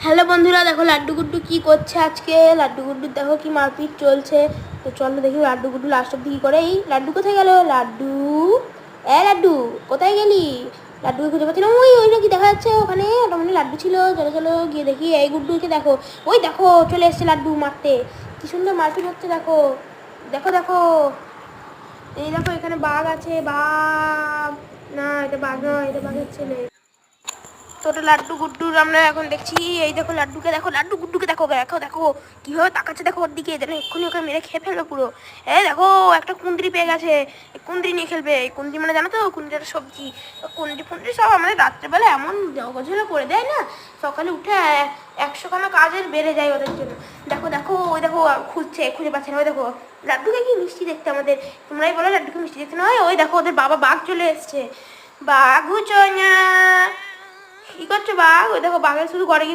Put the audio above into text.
Hello বন্ধুরা, দেখো লাড্ডু গুড্ডু কি করছে আজকে। লাড্ডু গুড্ডু দেখো কি মারপিট চলছে। তো চলো দেখি লাড্ডু গুড্ডু লাস্ট অব্দি কি করে। এই লাড্ডু কোথায় গেল? লাড্ডু, লাড্ডু কোথায় গেলি? লাড্ডুকে খুঁজে পাচ্ছি না। ওই ওই নাকি দেখা যাচ্ছে ওখানে, ওটা মানে লাড্ডু ছিল। চলো চলো গিয়ে দেখি। এই গুড্ডুকে দেখো, ওই দেখো চলে এসছে লাড্ডু মারতে। কি সুন্দর মারপিট হচ্ছে দেখো। দেখো দেখো, এই দেখো এখানে বাঘ আছে। বাঘ না, এটা বাঘ নয়, এটা বাঘের ছেলে। তো ওটা লাড্ডু গুড্ডুর আমরা এখন দেখছি। এই দেখো লাড্ডুকে দেখো, লাড্ডু গুড্ডুকে দেখো, দেখো দেখো কীভাবে তাকাচ্ছে দেখো ওর দিকে, যেন এক্ষুনি ওকে মেরে খেয়ে ফেলবে পুরো। এই দেখো একটা কুঁদরি পেয়ে গেছে, কুঁদরি নিয়ে খেলবে। কুঁদরি মানে জানো তো, কুঁদরি একটা সবজি। কুঁদরি ফুঁদরি সব আমাদের রাত্রেবেলা এমন জগঝলে করে দেয় না, সকালে উঠে 100খানা কাজের বেড়ে যায় ওদের জন্য। দেখো দেখো ওই দেখো খুঁজছে, খুঁজে পাচ্ছে না। ওই দেখো লাড্ডুকে কি মিষ্টি দেখতে আমাদের, তোমরাই বলো লাড্ডুকে মিষ্টি দেখতে নয়। ওই দেখো ওদের বাবা বাঘ চলে এসছে। বাঘু চনা কি করছো বাঘ? ওই দেখো বাঘের শুধু ঘরে